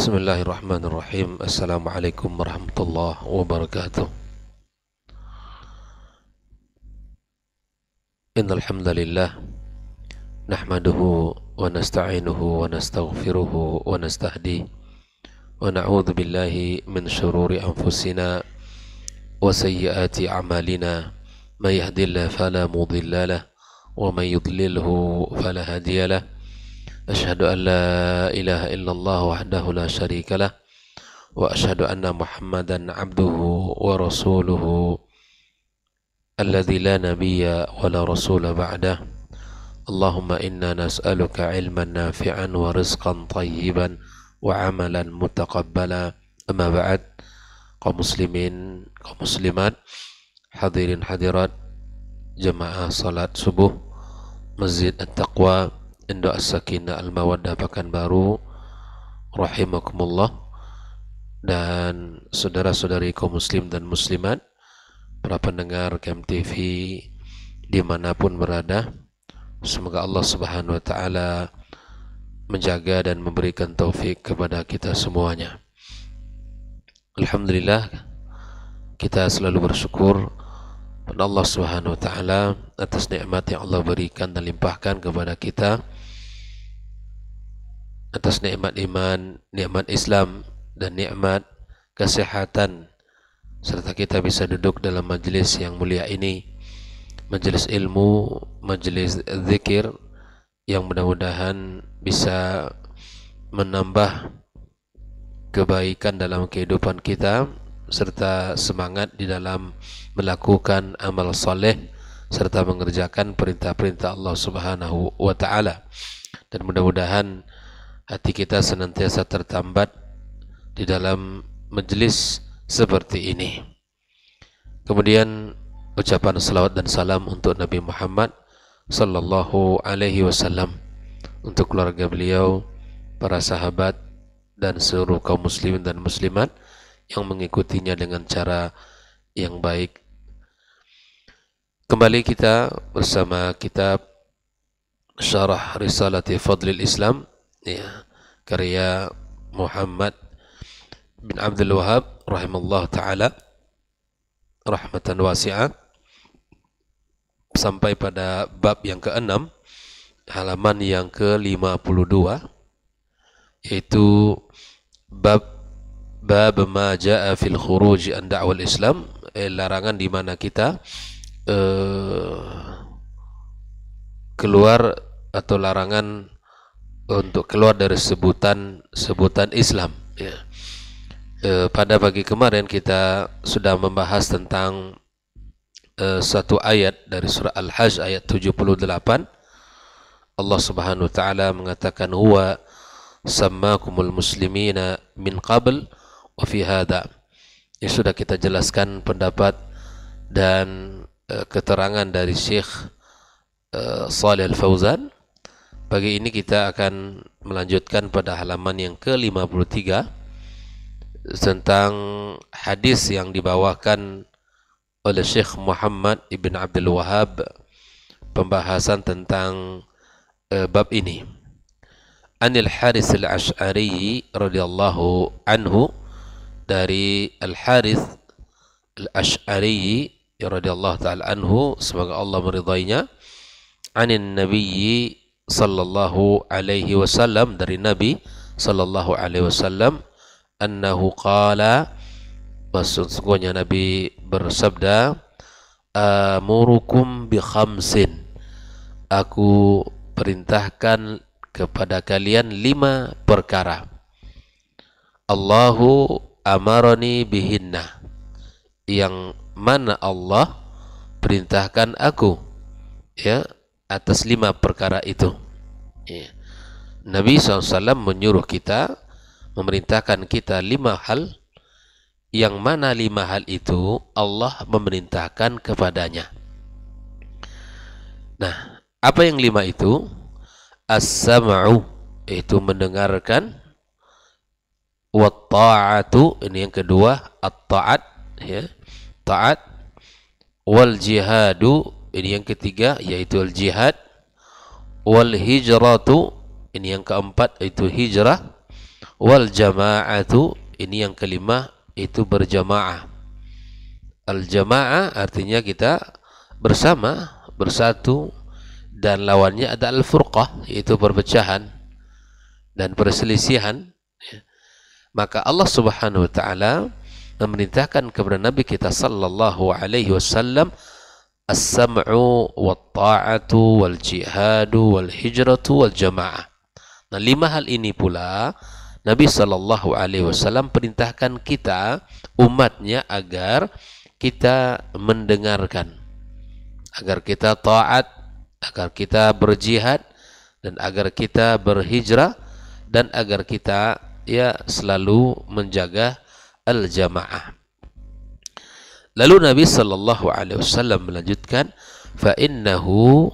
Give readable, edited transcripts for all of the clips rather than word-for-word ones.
Bismillahirrahmanirrahim. Assalamualaikum warahmatullahi wabarakatuh. Innal hamdalillah nahmaduhu wa nasta'inuhu wa nastaghfiruhu wa nastahdi wa na'udzu billahi min shururi anfusina wa sayyiati a'malina. May yahdihillahu fala mudilla lahu wa may yudlilhu fala hadiya lahu. Asyhadu an la ilaha illallah wahdahu la syarika lah wa asyhadu anna Muhammadan abduhu wa rasuluhu alladzi la nabiyya wa la rasula ba'dah. Allahumma inna nas'aluka ilman nafi'an wa rizqan tayyiban wa amalan mutaqabbala. Amma ba'd. Kaum muslimin, kaum muslimat, hadirin hadirat jemaah salat subuh Masjid At-Taqwa Indo As-Sakinah Al-Mawaddah Pekanbaru rahimakumullah, dan saudara-saudari kaum muslim dan muslimat, para pendengar KMTV dimanapun berada, semoga Allah Subhanahu wa ta'ala menjaga dan memberikan taufik kepada kita semuanya. Alhamdulillah, kita selalu bersyukur pada Allah Subhanahu wa ta'ala atas nikmat yang Allah berikan dan limpahkan kepada kita, atas nikmat iman, nikmat Islam, dan nikmat kesehatan, serta kita bisa duduk dalam majelis yang mulia ini, majelis ilmu, majelis zikir, yang mudah-mudahan bisa menambah kebaikan dalam kehidupan kita, serta semangat di dalam melakukan amal soleh, serta mengerjakan perintah-perintah Allah Subhanahu wa ta'ala. Dan mudah-mudahan hati kita senantiasa tertambat di dalam majelis seperti ini. Kemudian ucapan salawat dan salam untuk Nabi Muhammad sallallahu alaihi wasallam, untuk keluarga beliau, para sahabat, dan seluruh kaum muslimin dan muslimat yang mengikutinya dengan cara yang baik. Kembali kita bersama kitab Syarah Risalati Fadlil Islam, ya, karya Muhammad bin Abdul Wahab rahimallahu ta'ala rahmatan wasi'ah, sampai pada bab yang ke-6, halaman yang ke-52, yaitu bab ma ja'a fil khuruj an da'wal Islam, larangan di mana kita keluar, atau larangan untuk keluar dari sebutan Islam, ya. Pada pagi kemarin kita sudah membahas tentang satu ayat dari surah Al-Hajj ayat 78. Allah Subhanahu wa ta'ala mengatakan, huwa sammakumul muslimina min qabl wa fi hadha. Ini sudah kita jelaskan pendapat dan keterangan dari Syekh Shalih Al-Fauzan. Pagi ini kita akan melanjutkan pada halaman yang ke-53 tentang hadis yang dibawakan oleh Syekh Muhammad ibn Abdul Wahab, pembahasan tentang bab ini. Anil Harits Al-Asy'ari radhiyallahu anhu, dari Al-Harits Al-Asy'ari radhiyallahu ta'ala anhu, semoga Allah meridainya, anin nabiyyi sallallahu alaihi wasallam, dari Nabi sallallahu alaihi wasallam, annahu qala, sesungguhnya Nabi bersabda, amurukum bi khamsin, aku perintahkan kepada kalian 5 perkara. Allahu amarani bihinna, yang mana Allah perintahkan aku, ya, atas 5 perkara itu, ya. Nabi SAW menyuruh kita, memerintahkan kita 5 hal, yang mana 5 hal itu Allah memerintahkan kepadanya. Nah, apa yang 5 itu? As-sam'u, itu mendengarkan, wa ta'atu, ini yang kedua, at-ta'at, ya, taat, wal jihadu, ini yang ketiga, yaitu al-jihad, wal hijratu, ini yang keempat, yaitu hijrah, Wal jama'atu, ini yang kelima, itu berjamaah. Al jamaah artinya kita bersama, bersatu, dan lawannya ada al furqah, yaitu perpecahan dan perselisihan. Maka Allah Subhanahu wa taala memerintahkan kepada Nabi kita sallallahu alaihi wasallam as-sam'u wat-ta'atu wal jihadu wal hijratu wal jamaah. Nah, 5 hal ini pula Nabi sallallahu alaihi wasallam perintahkan kita umatnya agar kita mendengarkan, agar kita taat, agar kita berjihad, dan agar kita berhijrah, dan agar kita selalu menjaga al-jamaah. Lalu Nabi sallallahu alaihi wasallam melanjutkan, fa innahu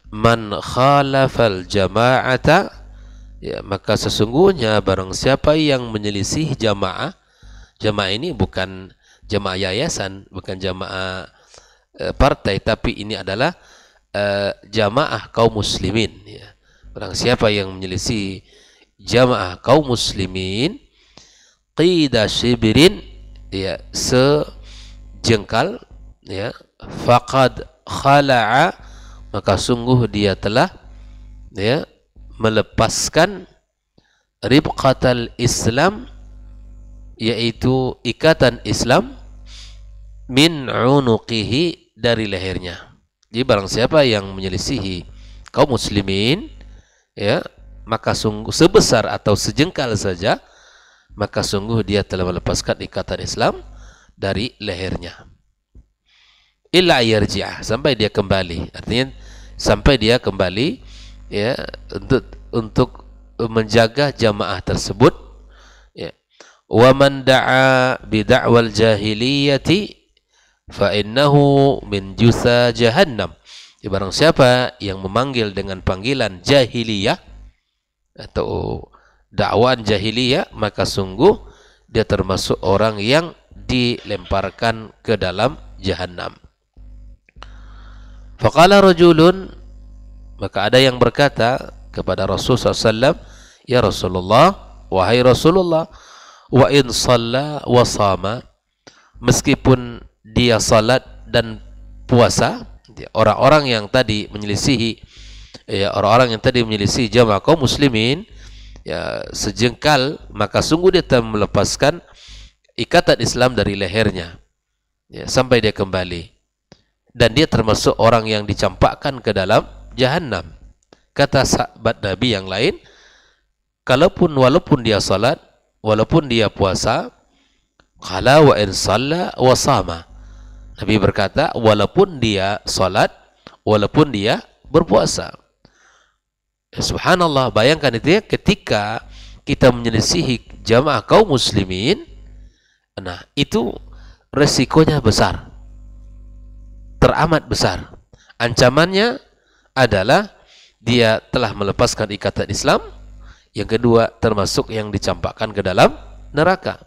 man khalafal jama'ata, maka sesungguhnya barang siapa yang menyelisih jamaah. Jamaah ini bukan jamaah yayasan, bukan jamaah partai, tapi ini adalah jamaah kaum muslimin. Barang siapa yang menyelisih jamaah kaum muslimin, qida shibirin, sejengkal, faqad khala'a, maka sungguh dia telah melepaskan ribqatal Islam, yaitu ikatan Islam, min unuqihi, dari lehernya. Jadi barang siapa yang menyelisihi kaum muslimin, maka sungguh sebesar atau sejengkal saja, maka sungguh dia telah melepaskan ikatan Islam dari lehernya. Illa yarji'ah, sampai dia kembali. Artinya sampai dia kembali untuk menjaga jamaah tersebut. Wa man da'a bi da'wal jahiliyati fa innahu min jusa jahannam. Barang siapa yang memanggil dengan panggilan jahiliyah atau dakwaan jahiliyah, maka sungguh dia termasuk orang yang dilemparkan ke dalam jahannam. Faqala rajulun, maka ada yang berkata kepada Rasulullah SAW, ya Rasulullah, wahai Rasulullah, wa in shalla wa sama, meskipun dia salat dan puasa, orang-orang yang tadi menyelisihi, orang-orang yang tadi menyelisihi jamaah kaum muslimin, sejengkal, maka sungguh dia telah melepaskan ikatan Islam dari lehernya, sampai dia kembali, dan dia termasuk orang yang dicampakkan ke dalam jahannam. Kata sahabat Nabi yang lain, walaupun dia salat, walaupun dia puasa, qala wa in shalla wa sama, Nabi berkata walaupun dia salat, walaupun dia berpuasa. Subhanallah, bayangkan itu ketika kita menyelisihi jamaah kaum muslimin, nah itu resikonya besar, teramat besar. Ancamannya adalah dia telah melepaskan ikatan Islam. Yang kedua, termasuk yang dicampakkan ke dalam neraka.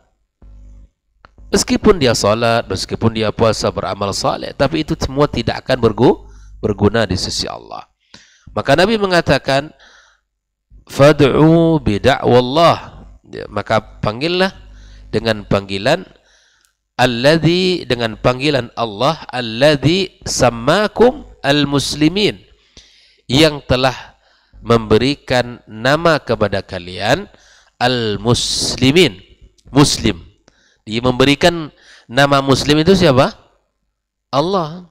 Meskipun dia salat, meskipun dia puasa, beramal saleh, tapi itu semua tidak akan berguna di sisi Allah. Maka Nabi mengatakan, fad'u bida'wallah, maka panggillah dengan panggilan dengan panggilan Allah, alladzi sammakum al-muslimin, yang telah memberikan nama kepada kalian al-muslimin, muslim. Dia memberikan nama muslim itu siapa? Allah.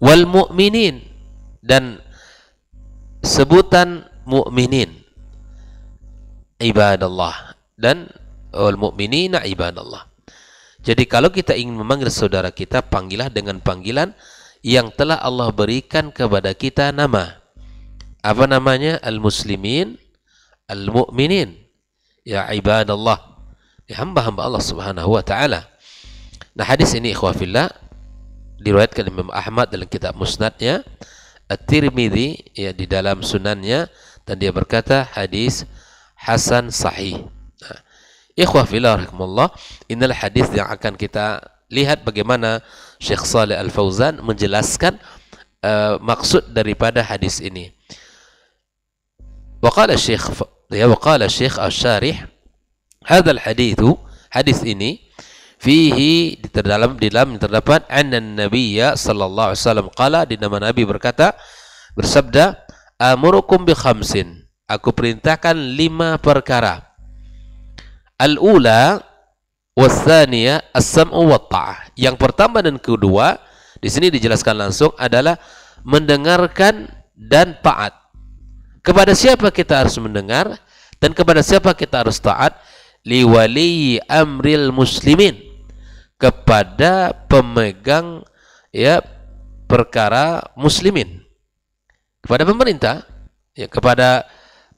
Wal mu'minin, dan sebutan mu'minin, ibadallah, dan wal mu'minina ibadallah. Jadi kalau kita ingin memanggil saudara kita, panggillah dengan panggilan yang telah Allah berikan kepada kita nama. Apa namanya? Al-muslimin, al-mu'minin, ya ibadallah, ya hamba-hamba Allah Subhanahu wa taala. Nah, hadis ini ikhwah fillah diriwayatkan Imam Ahmad dalam kitab Musnadnya, At-Tirmidzi di dalam sunannya, dan dia berkata hadis hasan sahih. Nah, ikhwah fillah rahimakumullah, inilah hadis yang akan kita lihat bagaimana Syekh Shalih Al-Fauzan menjelaskan maksud daripada hadis ini. Wa qala Syekh Ya, waqala Syekh Asy-Syarih, hadzal haditsu, hadis ini fihi di dalam terdapat anna nabiyya sallallahu alaihi wasallam qala, di nama Nabi bersabda, amurukum bi khamsin, aku perintahkan 5 perkara. Al-ula was-tsaniyah as-sam'u wat-ta'ah. Yang pertama dan kedua di sini dijelaskan langsung adalah mendengarkan dan taat. Kepada siapa kita harus mendengar dan kepada siapa kita harus taat? Liwali amril muslimin, kepada pemegang ya perkara muslimin, kepada pemerintah, ya, kepada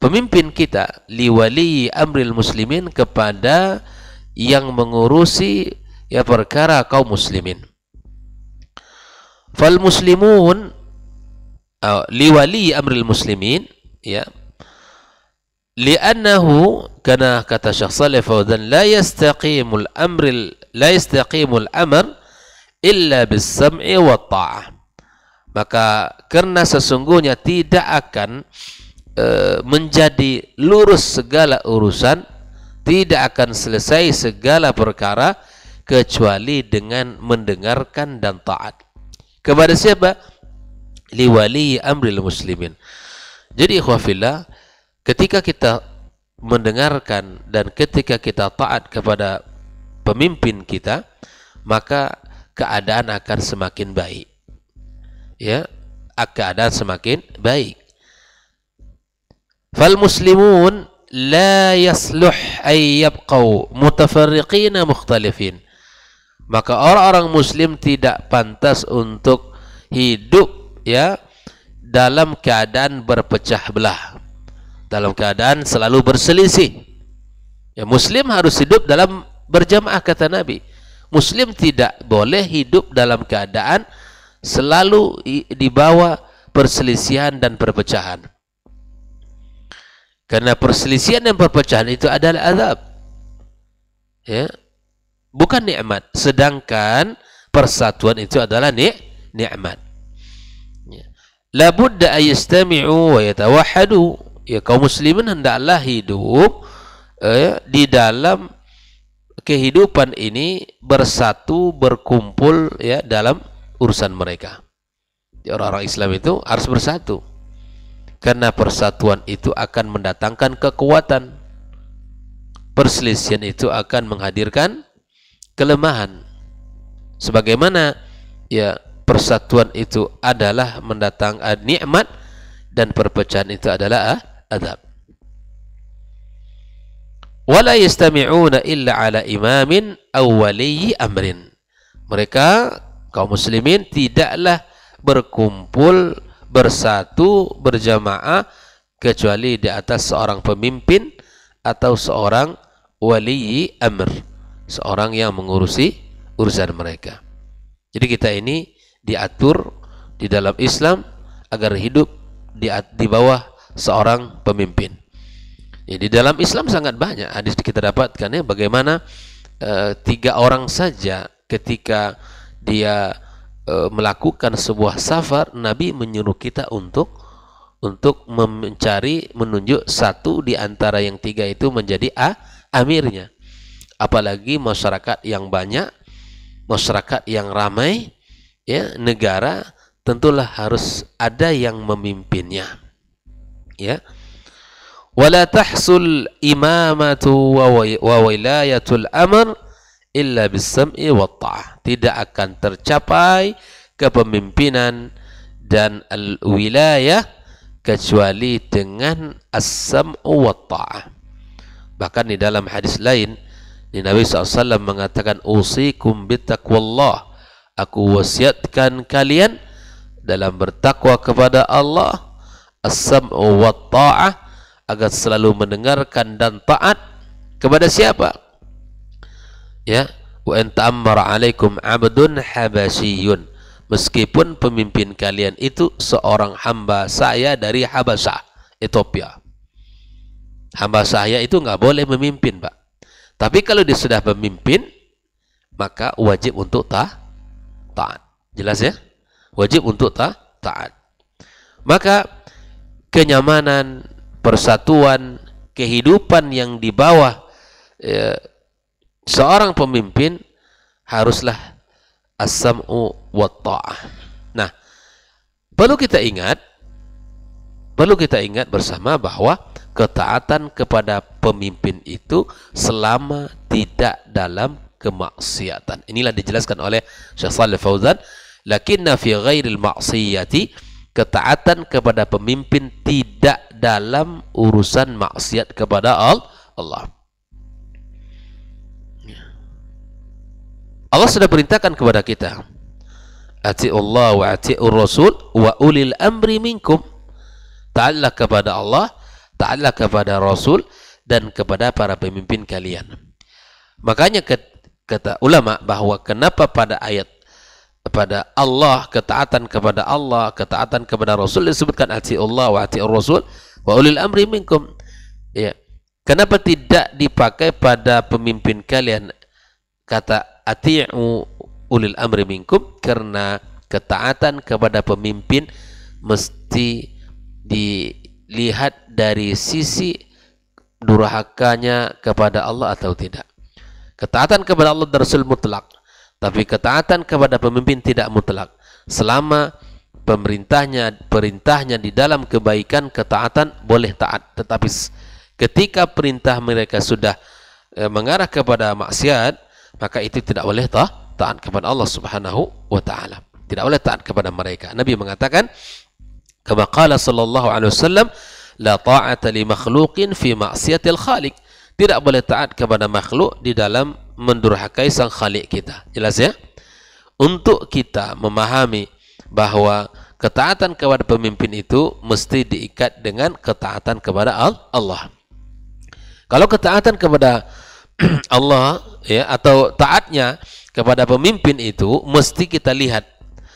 pemimpin kita. Liwali amril muslimin, kepada yang mengurusi ya perkara kaum muslimin. Fal muslimun liwali amril muslimin, ya, li'annahu, karena kata Syekh Shalih Fauzan, la yastaqimul amr illa bis-sam'i wa ta'ah. Maka karena sesungguhnya tidak akan menjadi lurus segala urusan, tidak akan selesai segala perkara kecuali dengan mendengarkan dan taat. Kepada siapa? Liwali amril muslimin. Jadi ikhwafillah, ketika kita mendengarkan dan ketika kita taat kepada pemimpin kita, maka keadaan akan semakin baik. Ya, keadaan semakin baik. Fal muslimun la yasluh ay yabqau mutafarriqina mukhtalifin. Maka orang-orang muslim tidak pantas untuk hidup ya dalam keadaan berpecah belah, dalam keadaan selalu berselisih. Ya, muslim harus hidup dalam berjamaah, kata Nabi. Muslim tidak boleh hidup dalam keadaan selalu di bawah perselisihan dan perpecahan. Karena perselisihan dan perpecahan itu adalah azab. Ya, bukan nikmat. Sedangkan persatuan itu adalah nikmat. La budda ayastami'u wa yatawahhadu. Ya, kaum muslimin hendaklah hidup di dalam kehidupan ini bersatu, berkumpul ya dalam urusan mereka. Ya, orang-orang Islam itu harus bersatu. Karena persatuan itu akan mendatangkan kekuatan. Perselisihan itu akan menghadirkan kelemahan. Sebagaimana ya persatuan itu adalah mendatangkan nikmat dan perpecahan itu adalah azab. Wala yastami'una illa ala imamin aw wali amrin. Mereka kaum muslimin tidaklah berkumpul bersatu berjamaah kecuali di atas seorang pemimpin atau seorang wali amr, seorang yang mengurusi urusan mereka. Jadi kita ini diatur di dalam Islam agar hidup di bawah seorang pemimpin. Ya, di dalam Islam sangat banyak hadis kita dapatkan ya, bagaimana 3 orang saja ketika dia melakukan sebuah safar, Nabi menyuruh kita untuk menunjuk satu di antara yang 3 itu menjadi amirnya. Apalagi masyarakat yang banyak, masyarakat yang ramai, ya, negara tentulah harus ada yang memimpinnya. Ya. Wala tahsul imamatu wa wilayatul amr illa bis-sam'i wat ta'ah. Tidak akan tercapai kepemimpinan dan al-wilayah kecuali dengan as-sam'u wat ta'ah. Bahkan di dalam hadis lain, Nabi SAW mengatakan, usikum bittaqwallah, aku wasiatkan kalian dalam bertakwa kepada Allah, as-sam'u wat ta'ah, agar selalu mendengarkan dan taat kepada siapa? Ya, wa in ta'ammara 'alaikum 'abdun habasyiyun, meskipun pemimpin kalian itu seorang hamba saya dari Habasyah, Ethiopia. Hamba saya itu nggak boleh memimpin, Pak. Tapi kalau dia sudah memimpin, maka wajib untuk taat. Jelas ya? Wajib untuk taat. Maka kenyamanan, persatuan kehidupan yang di bawah seorang pemimpin haruslah as-sam'u wa ta'ah. Nah, perlu kita ingat bersama bahwa ketaatan kepada pemimpin itu selama tidak dalam kemaksiatan. Inilah dijelaskan oleh Syekh Shalih Fauzan, lakinna fi ghairil ma'siyati, ketaatan kepada pemimpin tidak dalam urusan maksiat kepada Allah. Allah sudah perintahkan kepada kita, ati'ullah wa ati'ur rasul wa ulil amri minkum. Taatlah kepada Allah, taatlah kepada Rasul, dan kepada para pemimpin kalian. Makanya kata ulama bahwa kenapa pada ayat pada Allah, ketaatan kepada Allah, ketaatan kepada Rasul disebutkan ati'ullah wa ati'ur rasul wa ulil amri minkum. Ya. Kenapa tidak dipakai pada pemimpin kalian kata ati'u ulil amri minkum? Karena ketaatan kepada pemimpin mesti dilihat dari sisi durhakanya kepada Allah atau tidak. Ketaatan kepada Allah dan Rasul mutlak, tapi ketaatan kepada pemimpin tidak mutlak. Selama perintahnya di dalam kebaikan, ketaatan boleh taat. Tetapi ketika perintah mereka sudah mengarah kepada maksiat, maka itu tidak boleh taat kepada Allah Subhanahu wa ta'ala. Tidak boleh taat kepada mereka. Nabi mengatakan, kama qala sallallahu alaihi wasallam, la ta'ata li makhluqin fi ma'siyatil khaliq. Tidak boleh taat kepada makhluk di dalam mendurhakai sang khaliq kita. Jelas ya? Untuk kita memahami bahwa ketaatan kepada pemimpin itu mesti diikat dengan ketaatan kepada Allah. Kalau ketaatan kepada Allah ya, atau taatnya kepada pemimpin itu mesti kita lihat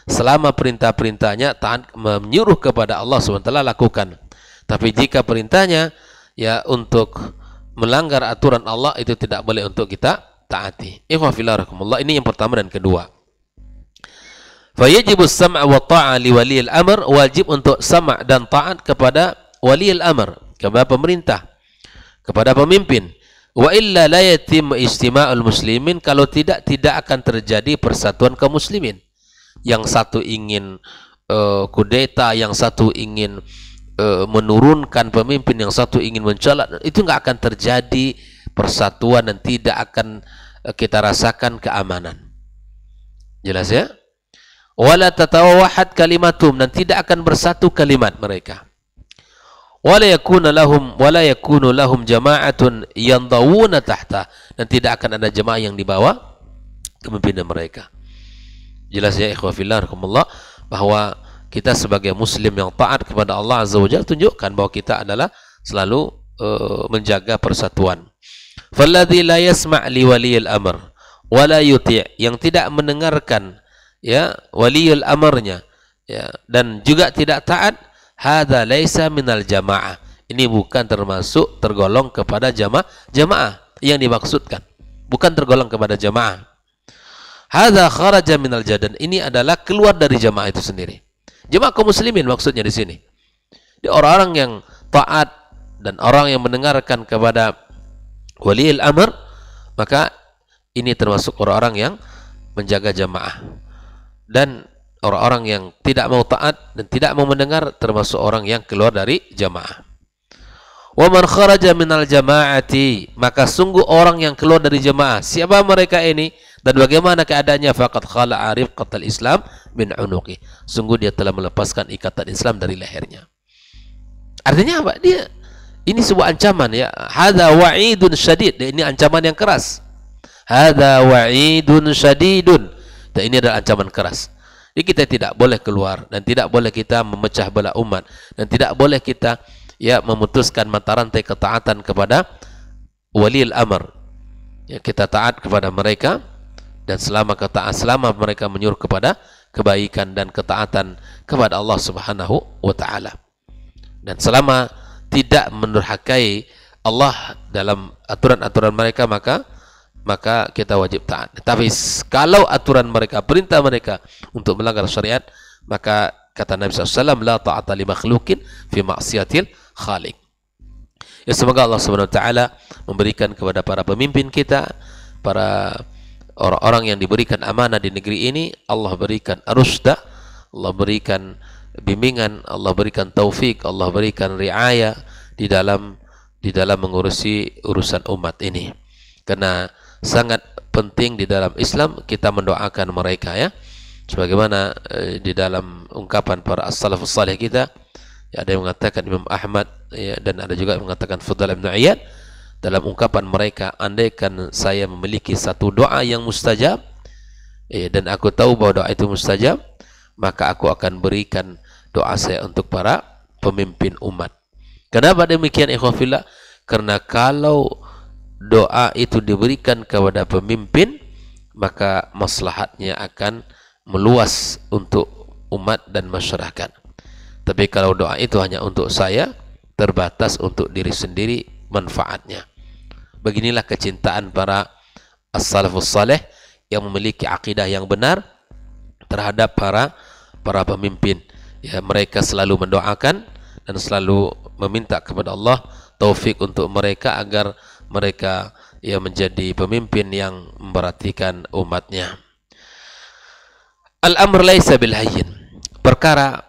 selama perintah-perintahnya taat menyuruh kepada Allah SWT lakukan. Tapi jika perintahnya ya untuk melanggar aturan Allah, itu tidak boleh untuk kita taati. Ini yang pertama dan kedua. Fayajibus sam'a wa ta'a li waliyil amr, wajib untuk sama' dan taat kepada waliyil amr, kepada pemerintah, kepada pemimpin. Wa illa la yatim istima'ul muslimin, kalau tidak akan terjadi persatuan kaum muslimin. Yang satu ingin kudeta, yang satu ingin menurunkan pemimpin, yang satu ingin mencolok, itu nggak akan terjadi persatuan dan tidak akan kita rasakan keamanan. Jelas ya? Wala tatawahad kalimatum, dan tidak akan bersatu kalimat mereka. Wala yakunu lahum jama'atun yandawuna tahta, dan tidak akan ada jemaah yang dibawa kepemimpinan mereka. Jelas ya ikhwafillah rahmatullah, bahwa kita sebagai muslim yang taat kepada Allah Azza wa Jalla tunjukkan bahwa kita adalah selalu menjaga persatuan. Falladzi la yasma' li waliyil amr wa la yuti', yang tidak mendengarkan ya waliyul amrnya ya, dan juga tidak taat, hadza laisa minal jamaah, ini bukan termasuk tergolong kepada jamaah yang dimaksudkan, bukan tergolong kepada jamaah. Hadza kharaja minal jadan, ini adalah keluar dari jamaah itu sendiri. Jemaah kaum muslimin maksudnya di sini. Di orang-orang yang taat dan orang yang mendengarkan kepada waliil amr, maka ini termasuk orang-orang yang menjaga jamaah. Dan orang-orang yang tidak mau taat dan tidak mau mendengar termasuk orang yang keluar dari jamaah. Wa man kharaja minal jamaati, maka sungguh orang yang keluar dari jamaah, siapa mereka ini dan bagaimana keadaannya? Faqad khala'a rifqatal Islam min unuqi, sungguh dia telah melepaskan ikatan Islam dari lehernya. Artinya apa? Dia ini sebuah ancaman ya. Hadza wa'idun syadid, ini ancaman yang keras. Hadza wa'idun syadidun, dan ini adalah ancaman keras. Jadi kita tidak boleh keluar, dan tidak boleh kita memecah belah umat, dan tidak boleh kita ya memutuskan mata rantai ketaatan kepada walil amr. Ya, kita taat kepada mereka, dan selama mereka menyuruh kepada kebaikan dan ketaatan kepada Allah Subhanahu wa ta'ala, dan selama tidak mendurhakai Allah dalam aturan-aturan mereka, maka kita wajib taat. Tapi kalau aturan mereka, perintah mereka untuk melanggar syariat, maka kata Nabi SAW, la ta'ata li makhlukin fi maksiatil khaliq. Ya, semoga Allah Subhanahu wa taala memberikan kepada para pemimpin kita, para orang-orang yang diberikan amanah di negeri ini, Allah berikan rusda, Allah berikan bimbingan, Allah berikan taufik, Allah berikan riayah di dalam mengurusi urusan umat ini. Karena sangat penting di dalam Islam kita mendoakan mereka, ya. Sebagaimana di dalam ungkapan para as-salafus salih kita, ya, ada yang mengatakan Imam Ahmad, ya, dan ada juga yang mengatakan Fudail bin Iyad dalam ungkapan mereka, andaikan saya memiliki satu doa yang mustajab, ya, dan aku tahu bahwa doa itu mustajab, maka aku akan berikan doa saya untuk para pemimpin umat. Kenapa demikian, ikhwafillah? Karena kalau doa itu diberikan kepada pemimpin, maka maslahatnya akan meluas untuk umat dan masyarakat. Tapi kalau doa itu hanya untuk saya, terbatas untuk diri sendiri manfaatnya. Beginilah kecintaan para as-salafus salih yang memiliki akidah yang benar terhadap para pemimpin. Ya, mereka selalu mendoakan dan selalu meminta kepada Allah taufik untuk mereka agar mereka, ya, menjadi pemimpin yang memperhatikan umatnya. Al-amr laisa bil hayyin. Perkara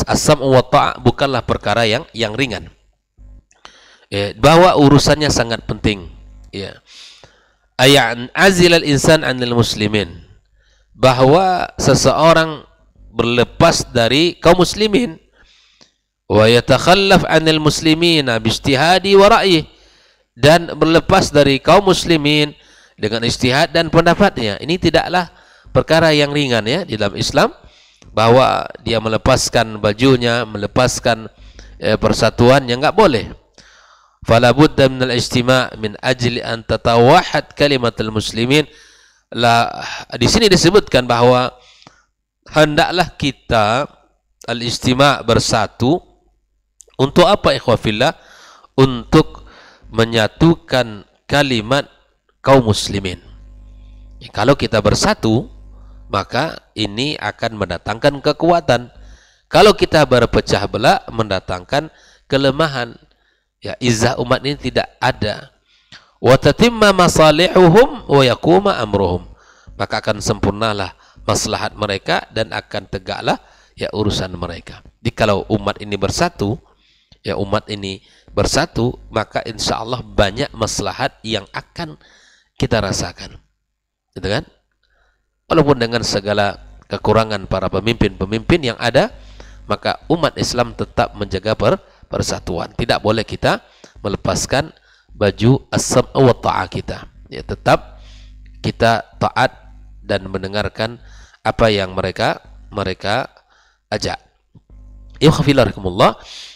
as-sam'u wa ta'a bukanlah perkara yang ringan. Ya, bahwa urusannya sangat penting. Ya. Ay'an azil al-insan 'anil muslimin. Bahwa seseorang berlepas dari kaum muslimin, wa yatakhallaf 'anil muslimina bi ijtihadi wa ra'yi, dan berlepas dari kaum muslimin dengan ijtihad dan pendapatnya. Ini tidaklah perkara yang ringan, ya, di dalam Islam, bahwa dia melepaskan bajunya, melepaskan persatuan yang enggak boleh. Fala budda min al-ijtima' min ajli an tatawahhad kalimatul muslimin. Di sini disebutkan bahwa hendaklah kita al-ijtima' bersatu. Untuk apa, ikhwafillah? Untuk menyatukan kalimat kaum muslimin. Kalau kita bersatu, maka ini akan mendatangkan kekuatan. Kalau kita berpecah belah, mendatangkan kelemahan. Ya, izzah umat ini tidak ada. Wa tatimma masalihuhum wa yaquma amruhum. Maka akan sempurnalah maslahat mereka dan akan tegaklah, ya, urusan mereka. Jadi kalau umat ini bersatu, ya, umat ini bersatu, maka insya Allah banyak maslahat yang akan kita rasakan. Gitu kan? Walaupun dengan segala kekurangan para pemimpin-pemimpin yang ada, maka umat Islam tetap menjaga persatuan. Tidak boleh kita melepaskan baju as-sam'u wa ta'ah kita. Ya, tetap kita taat dan mendengarkan apa yang mereka ajak. Ikhwafillah.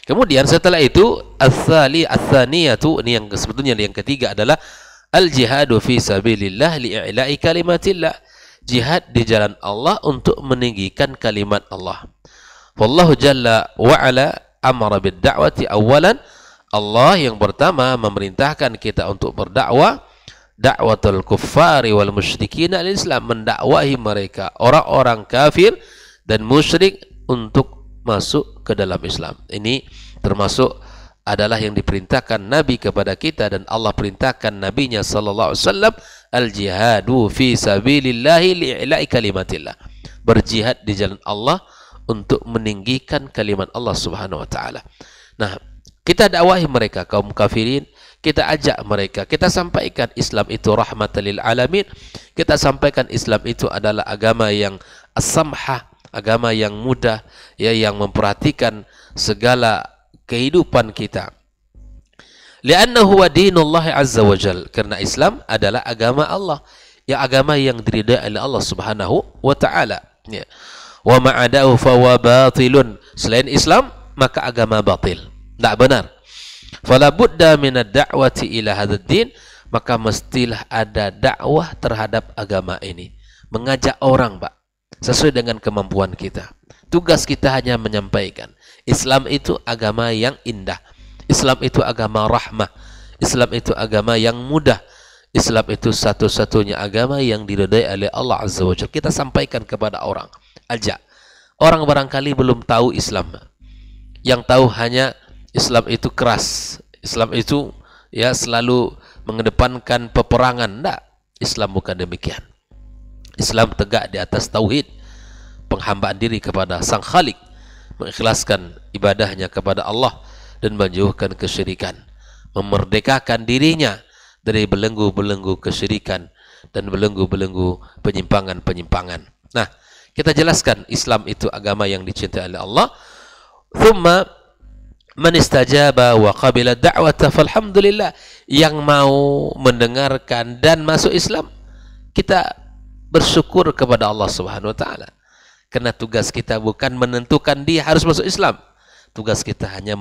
Kemudian setelah itu ats-tsaniyatu, ini yang sebetulnya yang ketiga adalah al-jihadu fi sabilillah li'i'la'i kalimatillah. Jihad di jalan Allah untuk meninggikan kalimat Allah. Wallahu jalla wa ala amara bid-da'wati awalan. Allah yang pertama memerintahkan kita untuk berdakwah, da'watul kuffari wal musyrikin al-Islam, mendakwahi mereka orang-orang kafir dan musyrik untuk masuk ke dalam Islam. Ini termasuk adalah yang diperintahkan Nabi kepada kita, dan Allah perintahkan Nabinya sallallahu alaihi wasallam, al-jihadu fi sabilillahi li'ila'i kalimatillah. Berjihad di jalan Allah untuk meninggikan kalimat Allah Subhanahu wa taala. Nah, kita dakwahi mereka kaum kafirin, kita ajak mereka, kita sampaikan Islam itu rahmatan lil alamin. Kita sampaikan Islam itu adalah agama yang as-samhah, agama yang mudah, ya, yang memperhatikan segala kehidupan kita. Li'annahu wa dinullah azza wa jal, karena Islam adalah agama Allah, ya, agama yang diridai oleh Allah Subhanahu wa taala, ya. Wa ma'adahu fa wa batilun, selain Islam maka agama batil, tidak benar. Fala budda min ad-da'wati ila hadzal din, maka mestilah ada dakwah terhadap agama ini, mengajak orang, Pak, sesuai dengan kemampuan kita. Tugas kita hanya menyampaikan Islam itu agama yang indah, Islam itu agama rahmah, Islam itu agama yang mudah, Islam itu satu-satunya agama yang diridai oleh Allah Azza wa Jalla. Kita sampaikan kepada orang, ajak. Orang barangkali belum tahu Islam, yang tahu hanya Islam itu keras, Islam itu ya selalu mengedepankan peperangan. Enggak, Islam bukan demikian. Islam tegak di atas tauhid, penghambaan diri kepada Sang Khalik, mengikhlaskan ibadahnya kepada Allah dan menjauhkan kesyirikan, memerdekakan dirinya dari belenggu-belenggu kesyirikan dan belenggu-belenggu penyimpangan-penyimpangan. Nah, kita jelaskan Islam itu agama yang dicintai oleh Allah. Thumma man istajaba wa qabila da'wata falhamdulillah. Yang mau mendengarkan dan masuk Islam, kita bersyukur kepada Allah Subhanahu wa taala. Karena tugas kita bukan menentukan dia harus masuk Islam. Tugas kita hanya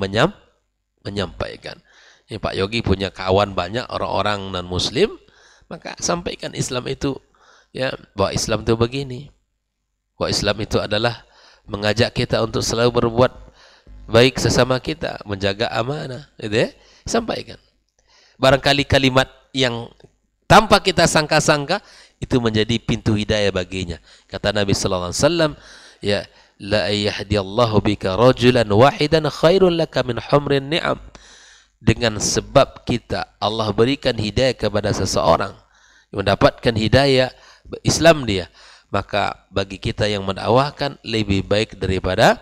menyampaikan. Ya, Pak Yogi punya kawan banyak orang-orang non-muslim, maka sampaikan Islam itu, ya, bahwa Islam itu begini. Bahwa Islam itu adalah mengajak kita untuk selalu berbuat baik sesama kita, menjaga amanah, gitu ya. Sampaikan. Barangkali kalimat yang tanpa kita sangka-sangka itu menjadi pintu hidayah baginya. Kata Nabi sallallahu alaihi wasallam, ya, la yahdiyallahu bika rajulan wahidan khairun laka min humrin ni'am. Dengan sebab kita Allah berikan hidayah kepada seseorang, mendapatkan hidayah Islam dia, maka bagi kita yang mendakwahkan lebih baik daripada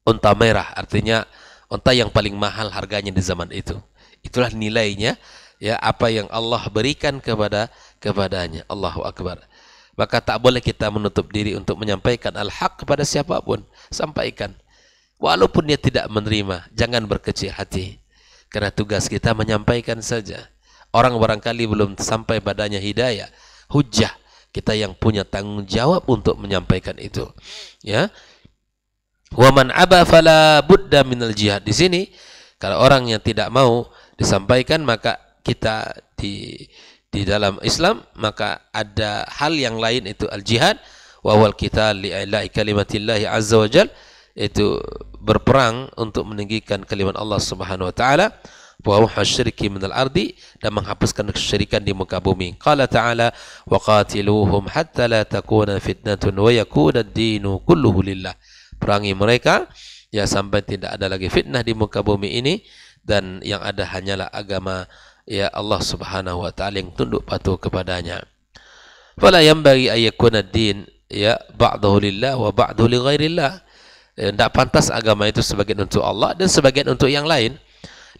unta merah, artinya unta yang paling mahal harganya di zaman itu. Itulah nilainya, ya, apa yang Allah berikan kepadanya. Allahu Akbar. Maka tak boleh kita menutup diri untuk menyampaikan al-haq kepada siapapun. Sampaikan. Walaupun dia tidak menerima, jangan berkecil hati. Karena tugas kita menyampaikan saja. Orang barangkali belum sampai padanya hidayah, hujjah. Kita yang punya tanggung jawab untuk menyampaikan itu. Ya. Wa man aba fala budda minal jihad. Di sini kalau orang yang tidak mau disampaikan, maka kita di dalam Islam maka ada hal yang lain, itu al-jihad wa wal qital li ila'i kalimatillahi azza wa jal, itu berperang untuk meninggikan kalimat Allah Subhanahu wa taala, wa muhasyirki minal ardi, dan menghapuskan kesyirikan di muka bumi. Qala ta'ala wa qatiluhum hatta la takuna fitnatun wa yakuna ad-dinu kulluhu lillah. Perangi mereka ya sampai tidak ada lagi fitnah di muka bumi ini, dan yang ada hanyalah agama ya Allah Subhanahu wa taala yang tunduk patuh kepadanya. Fala yanbaghi ay yakuna ad-din ya ba'dahu lillah wa ba'dahu li ghairillah. Tidak pantas agama itu sebagian untuk Allah dan sebagian untuk yang lain.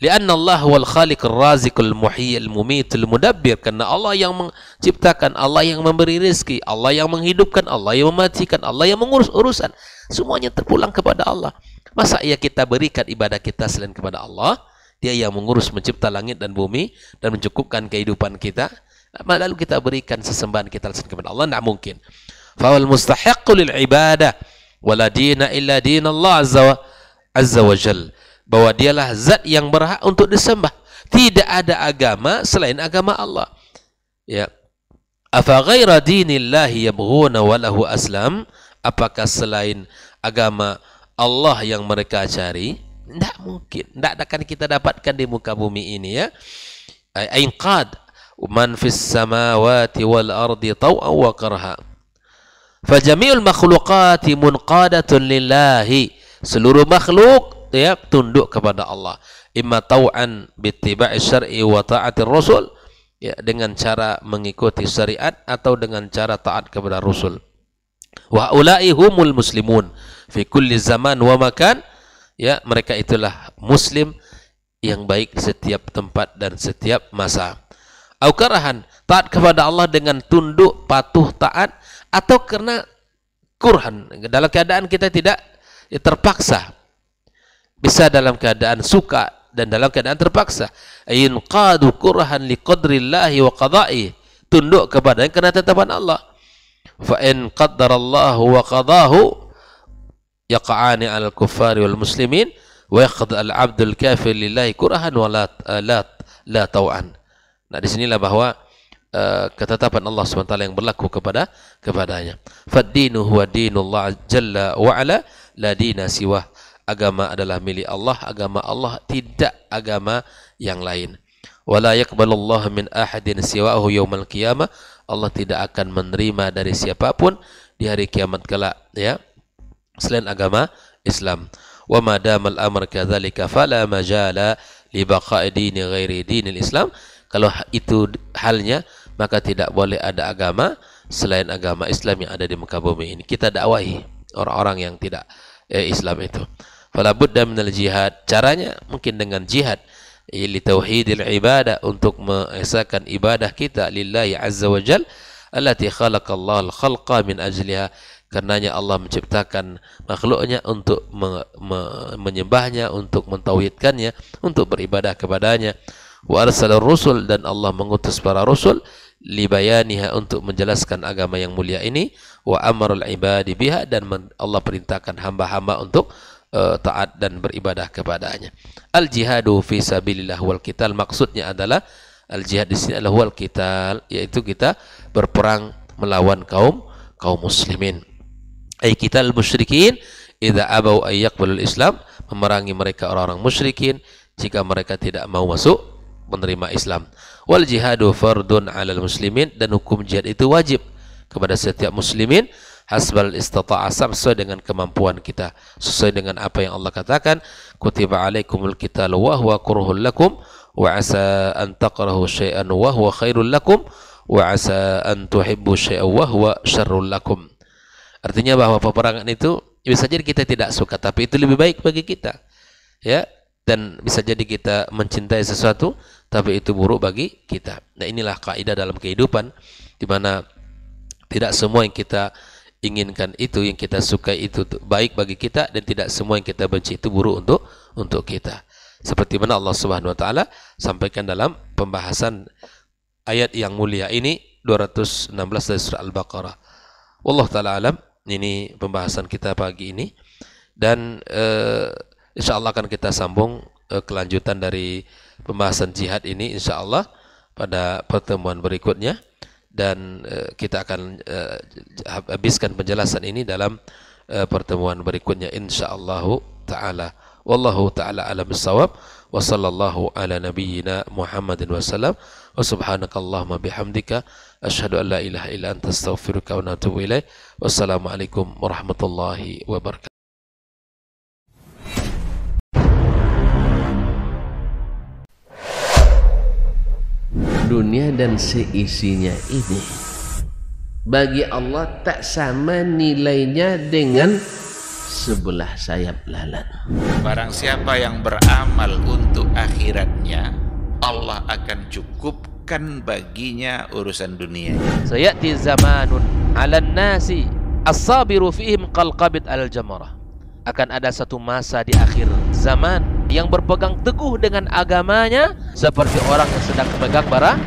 Lianna Allah wal khaliq ar-raziq al-muhyi al-mumit al-mudabbir. Karena Allah yang menciptakan, Allah yang memberi rezeki, Allah yang menghidupkan, Allah yang mematikan, Allah yang mengurus urusan. Semuanya terpulang kepada Allah. Masa ya kita berikan ibadah kita selain kepada Allah? Dia yang mengurus, mencipta langit dan bumi dan mencukupkan kehidupan kita. Lalu kita berikan sesembahan kita selain kepada Allah? Tidak mungkin. Fawal mustahiqqu lil ibadah wala dina illa dinallah azza wa jal. Bahwa dialah zat yang berhak untuk disembah. Tidak ada agama selain agama Allah. Ya. Afa ghaira dinillahi yabghuna wa lahu aslam? Apakah selain agama Allah yang mereka cari? Tidak mungkin. Tidak akan kita dapatkan di muka bumi ini, ya. Ainqad man fis samawati wal ardi taw'an wa karha. Fajami'ul makhluqati munqadatun lillahi. Seluruh makhluk ya tunduk kepada Allah. Imma tau'an bittiba'i syar'i wa ta'atir rasul, ya, dengan cara mengikuti syariat atau dengan cara taat kepada Rasul. Wa ulai humul muslimun fi kulli zaman wa makan. Ya, mereka itulah muslim yang baik di setiap tempat dan setiap masa. Au karahan, taat kepada Allah dengan tunduk, patuh, taat, atau karena kurhan, dalam keadaan kita tidak terpaksa. Bisa dalam keadaan suka dan dalam keadaan terpaksa. Ayun qadu kurhan li qadrillahi wa qada'i, tunduk kepada karena ketetapan Allah. Fa in qaddarallahu wa qadahu yaqa'ani al kuffari wal muslimin wa yaqad al abdul kafir lillahi kurhan wa la tau'an. Nah, disinilah bahwa ketetapan Allah SWT yang berlaku kepadanya. Fad-dinu huwa dinullah jalla wa ala la dina siwah. Agama adalah milik Allah, agama Allah, tidak agama yang lain. Wala yaqbalullahu min ahadin siwahu yaumal qiyamah. Allah tidak akan menerima dari siapapun di hari kiamat kelak, ya, selain agama Islam. wa ma damal amr kadzalika fala majala li baqa'i dini ghairi dinil Islam. Kalau itu halnya, maka tidak boleh ada agama selain agama Islam yang ada di muka bumi ini. Kita dakwahi orang-orang yang tidak Islam itu. Fala budda minal jihad. Caranya mungkin dengan jihad li tauhidil ibadah, untuk mengesahkan ibadah kita lillahi azza wa jal allati khalaqallahu al-khalqa min ajliha, karenanya Allah menciptakan makhluknya untuk menyembahnya, untuk mentauhidkannya, untuk beribadah kepadanya. Wa arsalar rusul, dan Allah mengutus para rasul libayaniha, untuk menjelaskan agama yang mulia ini. Wa amarul ibadi biha, dan Allah perintahkan hamba-hamba untuk taat dan beribadah kepadanya. Al jihadu fi sabilillah wal qital, maksudnya adalah al jihad di sini adalah wal qital, yaitu kita berperang melawan kaum muslimin. Ay qital musyrikin idza abau ay yaqbalul Islam, memerangi mereka orang-orang musyrikin jika mereka tidak mau masuk menerima Islam. Wal jihadu fardun 'alal muslimin, dan hukum jihad itu wajib kepada setiap muslimin hasbal istata'a, sesuai dengan kemampuan kita, sesuai dengan apa yang Allah katakan, kutiba alaikumul qital wa huwa kurhul lakum wa asa an takrahu syai'an wa huwa khairul lakum wa asa an tuhibbu syai'an wa huwa syarrul lakum. Artinya bahwa peperangan itu bisa jadi kita tidak suka, tapi itu lebih baik bagi kita, ya. Dan bisa jadi kita mencintai sesuatu, tapi itu buruk bagi kita. Nah, inilah kaidah dalam kehidupan, di mana tidak semua yang kita inginkan itu, yang kita sukai itu baik bagi kita, dan tidak semua yang kita benci itu buruk untuk kita. Seperti mana Allah Subhanahu wa taala sampaikan dalam pembahasan ayat yang mulia ini, 216 dari surah Al-Baqarah. Wallahu taala alam. Ini pembahasan kita pagi ini, dan insyaallah akan kita sambung kelanjutan dari pembahasan jihad ini insyaallah pada pertemuan berikutnya, dan kita akan habiskan penjelasan ini dalam pertemuan berikutnya insyaallah taala. Wallahu taala alam bissawab, wa sallallahu ala nabiyyina Muhammadin wasallam, wa subhanakallahumma bihamdika asyhadu an la ilaha illa anta astaghfiruka wa atubu ilaik. Wassalamualaikum warahmatullahi wabarakatuh. Dunia dan seisinya ini bagi Allah tak sama nilainya dengan sebelah sayap lalat. Barang siapa yang beramal untuk akhiratnya, Allah akan cukupkan baginya urusan dunia. Sayati zamanun 'alan nasi as-sabiru fihim qalqabit al-jamarah. Akan ada satu masa di akhir zaman yang berpegang teguh dengan agamanya seperti orang yang sedang memegang bara